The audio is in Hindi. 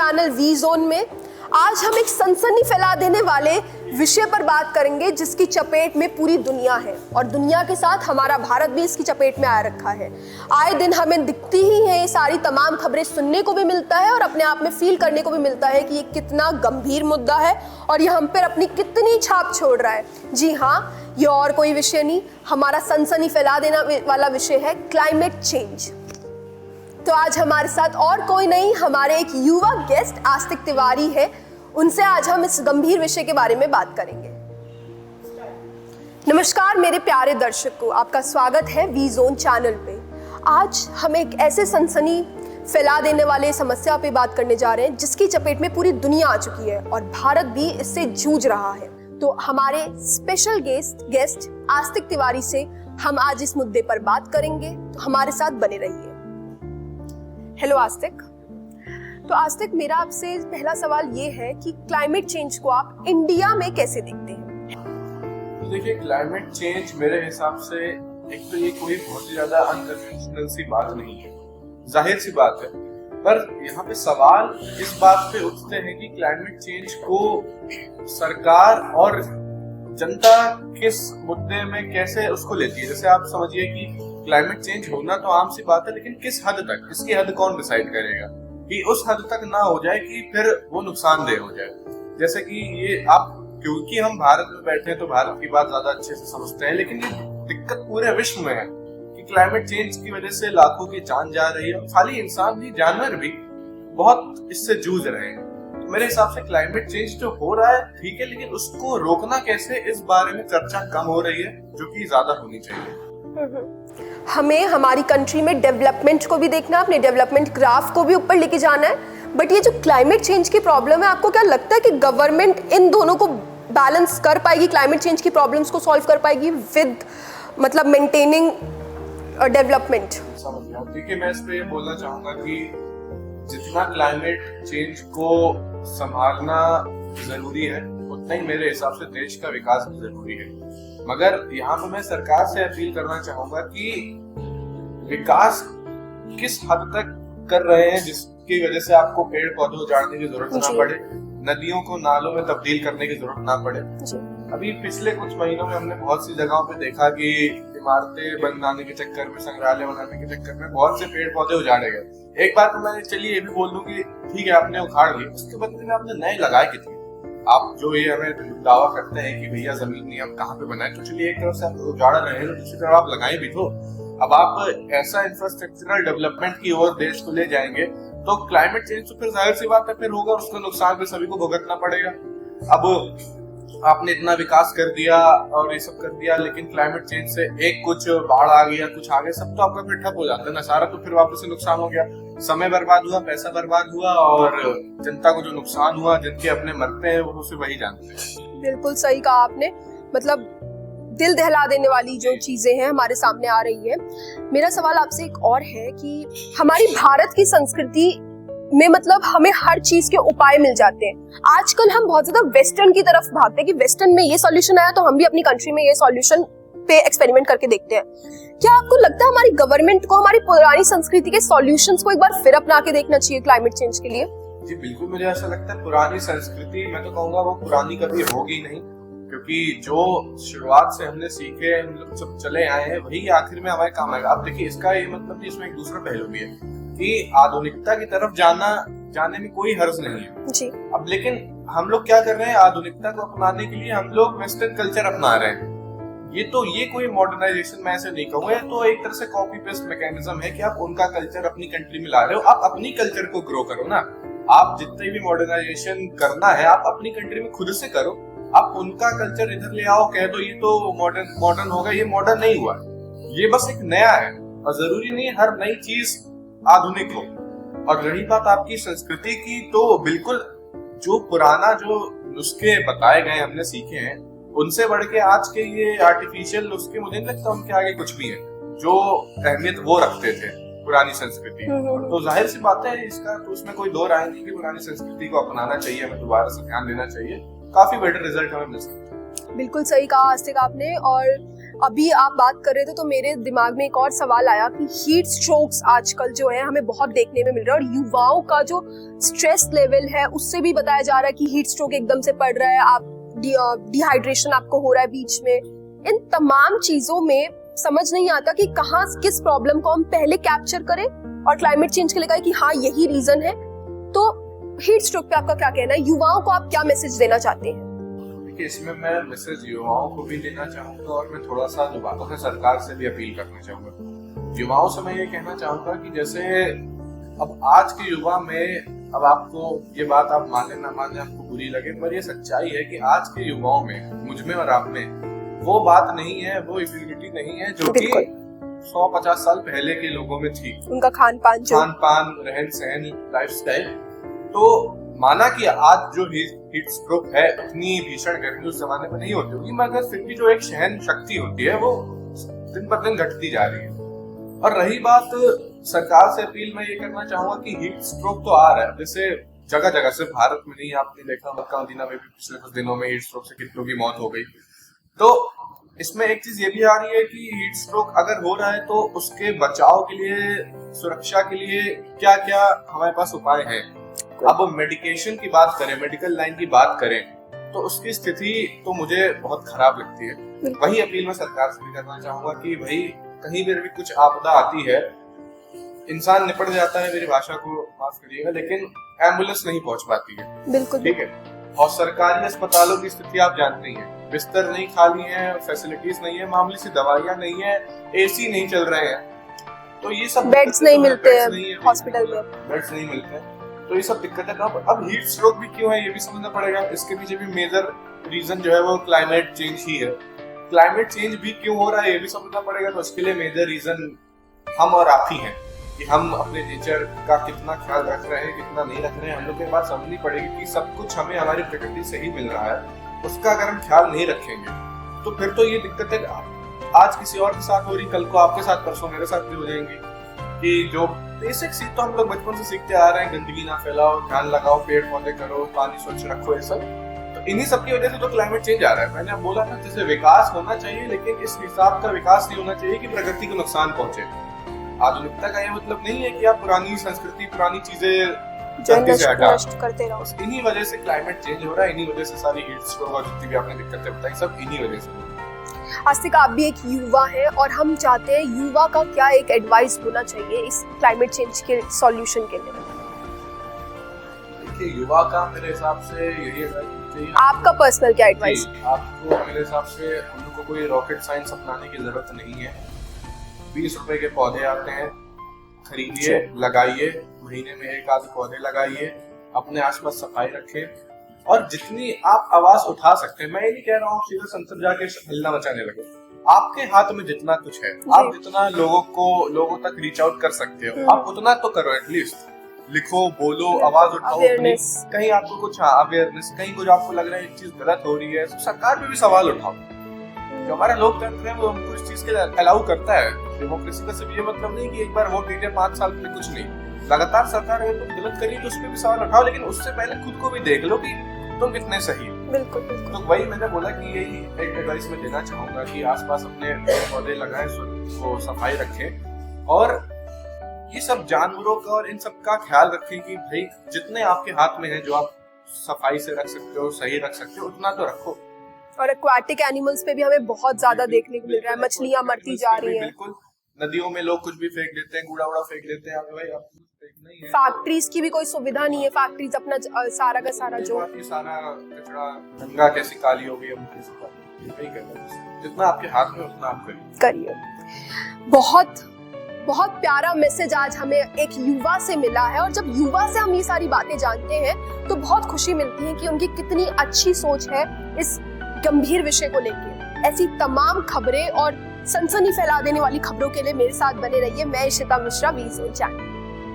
चैनल वी जोन में। आज हम एक सनसनी फैला देने वाले विषय पर बात करेंगे जिसकी चपेट में पूरी दुनिया है और दुनिया के साथ हमारा भारत भी इसकी चपेट में आ रखा है। आए दिन हमें दिखती ही है ये सारी तमाम खबरें, सुनने को भी मिलता है और अपने आप में फील करने को भी मिलता है कि ये कितना गंभीर मुद्दा है और ये हम पर अपनी कितनी छाप छोड़ रहा है। जी हाँ, ये और कोई विषय नहीं, हमारा सनसनी फैला देने वाला विषय है क्लाइमेट चेंज। तो आज हमारे साथ और कोई नहीं, हमारे एक युवा गेस्ट आस्तिक तिवारी है। उनसे आज हम इस गंभीर विषय के बारे में बात करेंगे। नमस्कार मेरे प्यारे दर्शकों, आपका स्वागत है वी जोन चैनल पे। आज हम एक ऐसे सनसनी फैला देने वाले समस्या पे बात करने जा रहे हैं जिसकी चपेट में पूरी दुनिया आ चुकी है और भारत भी इससे जूझ रहा है। तो हमारे स्पेशल गेस्ट आस्तिक तिवारी से हम आज इस मुद्दे पर बात करेंगे, तो हमारे साथ बने रहिए। हेलो आस्तिक। तो आस्तिक, मेरा आपसे पहला सवाल ये है कि क्लाइमेट चेंज को आप इंडिया में कैसे देखते हैं? देखिए, क्लाइमेट चेंज मेरे हिसाब से एक तो ये कोई बहुत ही ज्यादा अनकन्वेंशनल सी बात नहीं है, जाहिर सी बात है। पर यहाँ पे सवाल इस बात पे उठते हैं कि क्लाइमेट चेंज को सरकार और जनता किस मुद्दे में कैसे उसको लेती है। जैसे आप समझिए कि क्लाइमेट चेंज होना तो आम सी बात है, लेकिन किस हद तक, इसकी हद कौन डिसाइड करेगा कि उस हद तक ना हो जाए कि फिर वो नुकसानदेह हो जाए। जैसे कि ये आप, क्योंकि हम भारत में बैठे हैं तो भारत की बात ज्यादा अच्छे से समझते हैं, लेकिन ये दिक्कत पूरे विश्व में है कि क्लाइमेट चेंज की वजह से लाखों की जान जा रही है और खाली इंसान भी, जानवर भी बहुत इससे जूझ रहे हैं। तो मेरे हिसाब से क्लाइमेट चेंज जो हो रहा है ठीक है, लेकिन उसको रोकना कैसे, इस बारे में चर्चा कम हो रही है, जो कि ज्यादा होनी चाहिए। हमें हमारी कंट्री में डेवलपमेंट को भी देखना, अपने डेवलपमेंट ग्राफ को भी ऊपर लेके जाना है। बट ये जो क्लाइमेट चेंज की प्रॉब्लम है, आपको क्या लगता है कि गवर्नमेंट इन दोनों को बैलेंस कर पाएगी, क्लाइमेट चेंज की प्रॉब्लम्स को सॉल्व कर पाएगी विद मतलब मेंटेनिंग डेवलपमेंट? देखिए, मैं इस पे ये बोलना चाहूंगा कि जितना क्लाइमेट चेंज को संभालना जरूरी है, उतना ही मेरे हिसाब से देश का विकास भी जरूरी है। मगर यहाँ पे मैं सरकार से अपील करना चाहूंगा कि विकास किस हद तक कर रहे हैं जिसकी वजह से आपको पेड़ पौधे उजाड़ने की जरूरत ना पड़े, नदियों को नालों में तब्दील करने की जरूरत ना पड़े। अभी पिछले कुछ महीनों में हमने बहुत सी जगहों पे देखा कि इमारतें बनाने के चक्कर में, संग्रहालय बनाने के चक्कर में बहुत से पेड़ पौधे उजाड़े गए। एक बार तो मैंने, चलिए ये भी बोल दूं कि ठीक है आपने उखाड़ लिए, उसके बदले में आपने नए लगाए कितने? आप जो ये हमें दावा करते हैं कि भैया जमीन नहीं हम कहाँ पे बनाए, तो चलिए एक तरफ से आप उजाड़ रहे हैं तो दूसरी तरफ आप लगाए भी तो। अब आप ऐसा इंफ्रास्ट्रक्चरल डेवलपमेंट की ओर देश को ले जाएंगे तो क्लाइमेट चेंज तो फिर जाहिर सी बात है फिर होगा, उसका नुकसान भी सभी को भुगतना पड़ेगा। अब आपने इतना विकास कर दिया और ये सब कर दिया, लेकिन क्लाइमेट चेंज से एक कुछ बाढ़ आ गया, कुछ आ गया, सब तो आपका फिर ठप हो जाता है ना, सारा तो फिर वापस से नुकसान हो गया। समय बर्बाद हुआ, पैसा बर्बाद हुआ और जनता को जो नुकसान हुआ, जिनके अपने मरते हैं वो उसे वही जानते हैं। बिल्कुल सही कहा आपने, मतलब दिल दहला देने वाली जो चीजें हैं हमारे सामने आ रही है। मेरा सवाल आपसे एक और है कि हमारी भारत की संस्कृति में मतलब हमें हर चीज के उपाय मिल जाते हैं। आजकल हम बहुत ज्यादा वेस्टर्न की तरफ भागते हैं कि वेस्टर्न में ये सॉल्यूशन आया तो हम भी अपनी कंट्री में ये सॉल्यूशन पे एक्सपेरिमेंट करके देखते हैं। क्या आपको लगता है हमारी गवर्नमेंट को हमारी पुरानी संस्कृति के सॉल्यूशंस को एक बार फिर अपना के देखना चाहिए क्लाइमेट चेंज के लिए? जी बिल्कुल, मुझे ऐसा लगता है पुरानी संस्कृति, मैं तो कहूंगा वो पुरानी कभी होगी नहीं, क्योंकि जो शुरुआत से हमने सीखे, हम लोग सब चले आए हैं, वही आखिर में हमारे काम आएगा। अब देखिए, इसका ये मतलब कि इसमें एक दूसरा पहलू भी है कि आधुनिकता की तरफ जाने में कोई हर्ज नहीं है जी। अब लेकिन हम लोग क्या कर रहे हैं, आधुनिकता को अपनाने के लिए हम लोग वेस्टर्न कल्चर अपना रहे हैं। ये कोई मॉडर्नाइजेशन मैं ऐसे नहीं कहूंगा, तो एक तरह से कॉपी पेस्ट मैकेनिज्म है कि आप उनका कल्चर अपनी कंट्री में ला रहे हो। आप अपनी कल्चर को ग्रो करो ना, आप जितने भी मॉडर्नाइजेशन करना है आप अपनी कंट्री में खुद से करो। आप उनका कल्चर इधर ले आओ, कह दो ये तो मॉडर्न होगा, ये मॉडर्न नहीं हुआ, ये बस एक नया है और जरूरी नहीं हर नई चीज आधुनिक हो। और रही बात आपकी संस्कृति की, तो बिल्कुल जो पुराना जो नुस्खे बताए गए हमने सीखे हैं, उनसे बढ़ के आज के ये आर्टिफिशियल नुस्खे मुझे नहीं लगता उनके आगे कुछ भी है। जो अहमियत वो रखते थे पुरानी संस्कृति, तो जाहिर सी बात है इसका तो उसमें कोई दो राय नहीं कि पुरानी संस्कृति को अपनाना चाहिए, हमें दोबारा से ध्यान देना चाहिए, काफी बेटर रिजल्ट हमें मिल सकता है। बिल्कुल सही कहा आस्तिक आपने। और अभी आप बात कर रहे थे तो मेरे दिमाग में एक और सवाल आया कि हीट स्ट्रोक्स आजकल जो है हमें बहुत देखने में मिल रहा है, और युवाओं का जो स्ट्रेस लेवल है उससे भी बताया जा रहा है कि हीट स्ट्रोक एकदम से पड़ रहा है, आप डिहाइड्रेशन आपको हो रहा है बीच में। इन तमाम चीजों में समझ नहीं आता कि कहाँ किस प्रॉब्लम को हम पहले कैप्चर करें और क्लाइमेट चेंज के लिए कि हाँ यही रीजन है। तो हीट स्ट्रोक पे आपका क्या कहना है, युवाओं को आप क्या मैसेज देना चाहते हैं? देखिए, इसमें मैं मैसेज युवाओं को भी देना चाहूंगा और मैं थोड़ा सा युवाओं से सरकार से भी अपील करना चाहूंगा। युवाओं से मैं ये कहना चाहूंगा कि जैसे अब आज के युवा में, अब आपको ये बात आप माने ना माने, आपको बुरी लगे, पर ये सच्चाई है कि आज के युवाओं में, मुझ में और आप में वो बात नहीं है, वो एबिलिटी नहीं है जो कि 100-50 साल पहले के लोगों में थी। उनका खान पान, रहन सहन, लाइफस्टाइल। तो माना कि आज जो हीट स्ट्रोक है इतनी भीषण गर्मी उस जमाने में नहीं होती होगी, मगर फिर भी जो एक सहन शक्ति होती है वो दिन पर दिन घटती जा रही है। और रही बात सरकार से अपील, मैं ये करना चाहूंगा कि हीट स्ट्रोक तो आ रहा है, जैसे जगह जगह से, भारत में नहीं, आपने देखा मक्का मदीना में भी पिछले कुछ दिनों में हीट स्ट्रोक से कितनों की मौत हो गई। तो इसमें एक चीज ये भी आ रही है कि हीट स्ट्रोक अगर हो रहा है तो उसके बचाव के लिए, सुरक्षा के लिए क्या क्या हमारे पास उपाय हैं। अब मेडिकेशन की बात करें, मेडिकल लाइन की बात करें, तो उसकी स्थिति तो मुझे बहुत खराब लगती है। वही अपील मैं सरकार से भी करना चाहूंगा कि भाई कहीं भी कुछ आपदा आती है, इंसान निपट जाता है, मेरी भाषा को माफ करिएगा, लेकिन एम्बुलेंस नहीं पहुंच पाती है। बिल्कुल ठीक है। और सरकारी अस्पतालों की स्थिति आप जानते ही हैं, बिस्तर नहीं खाली है, फैसिलिटीज नहीं है, मामूली सी दवाइयां नहीं है, एसी नहीं चल रहे हैं, तो ये सब बेड्स नहीं मिलते हैं हॉस्पिटल में, बेड्स नहीं मिलते हैं, तो ये सब दिक्कतें। अब हीट स्ट्रोक भी क्यों है ये भी समझना पड़ेगा। इसके पीछे भी मेजर रीजन जो है वो क्लाइमेट चेंज ही है। क्लाइमेट चेंज भी क्यों हो रहा है ये भी समझना पड़ेगा। तो इसके लिए मेजर रीजन हम और आप ही हैं कि हम अपने नेचर का कितना ख्याल रख रहे हैं, कितना नहीं रख रहे हैं। हम लोग के बात समझनी पड़ेगी कि सब कुछ हमें हमारी प्रकृति से ही मिल रहा है, उसका अगर हम ख्याल नहीं रखेंगे तो फिर तो ये दिक्कतें आज किसी और के साथ हो रही, कल को आपके साथ, परसों मेरे साथ भी हो जाएंगी। कि जो बेसिक चीज तो हम लोग बचपन से सीखते आ रहे हैं, गंदगी ना फैलाओ, ध्यान लगाओ, पेड़ पौधे करो, पानी स्वच्छ रखो, ये सब। तो इन्हीं सब की वजह से तो क्लाइमेट चेंज आ रहा है। मैंने बोला ना, जैसे विकास होना चाहिए, लेकिन इस हिसाब का विकास नहीं होना चाहिए कि प्रकृति को नुकसान पहुंचे। आधुनिकता का ये मतलब नहीं है कि आप पुरानी संस्कृति, पुरानी चीजें नष्ट करते रहो। इन्हीं वजह से क्लाइमेट चेंज हो रहा है, इन्हीं वजह से सारी हीट स्ट्रोक और जितनी भी आपने दिक्कतें बताई, सब इन्हीं वजह से। आस्तिक, आप भी एक युवा है और हम चाहते हैं युवा का क्या एक एडवाइस होना चाहिए इस क्लाइमेट चेंज के सॉल्यूशन के लिए? देखिए, युवा का मेरे हिसाब से यही एडवाइस चाहिए। आपका पर्सनल क्या एडवाइस? आपको मेरे हिसाब से हम लोग को कोई रॉकेट साइंस अपनाने की जरूरत नहीं है। 20 रुपए के पौधे आते हैं, खरीदिए, लगाइए, महीने में 1 आध पौधे लगाइए, अपने आसपास सफाई रखें, और जितनी आप आवाज उठा सकते हैं। मैं ये नहीं कह रहा हूँ सीधा संसद जाके हल्ला मचाने लगे, आपके हाथ में जितना कुछ है, आप जितना लोगों तक रीच आउट कर सकते हो, आप उतना तो करो। एटलीस्ट लिखो, बोलो, आवाज उठाओ। कहीं आपको कुछ अवेयरनेस, कहीं कुछ आपको लग रहा है एक चीज गलत हो रही है, तो सरकार पे भी सवाल उठाओ। जो हमारा लोकतंत्र है वो हमको इस चीज के अलाउ करता है। डेमोक्रेसी का सिर्फ ये मतलब नहीं कि एक बार वोट दीजिए, 5 साल में कुछ नहीं। लगातार सरकार अगर तुम गलत करिए तो उसमें भी सवाल उठाओ, लेकिन उससे पहले खुद को भी देख लो कि तुम कितने सही हो। बिल्कुल। तो वही मैंने बोला कि यही एक एडवाइस मैं देना चाहूंगा कि आसपास अपने पौधे लगाएं, वो सफाई रखें, और ये सब जानवरों का और इन सब का ख्याल रखें कि भाई जितने आपके हाथ में है, जो आप सफाई से रख सकते हो, सही रख सकते हो, उतना तो रखो। और एक्वाटिक एनिमल्स पे भी हमें बहुत ज्यादा देखने को मिल रहा है, मछलियां मरती जा रही हैं। बिल्कुल, नदियों में लोग कुछ भी फेंक देते हैं, कूड़ा उड़ा फेंक देते हैं। भाई आप नहीं है। फैक्ट्रीज की भी कोई सुविधा नहीं है, फैक्ट्रीज अपना सारा का सारा जो सारा कचरा, गंगा कैसी काली हो गई, कैसी काली। जितना आपके हाथ में उतना आप करिए। बहुत प्यारा मैसेज आज हमें एक युवा से मिला है, और जब युवा से हम ये सारी बातें जानते हैं तो बहुत खुशी मिलती है कि उनकी कितनी अच्छी सोच है इस गंभीर विषय को लेकर। ऐसी तमाम खबरें और सनसनी फैला देने वाली खबरों के लिए मेरे साथ बने रहिए। मैं Ishita Mishra, V Zone channel.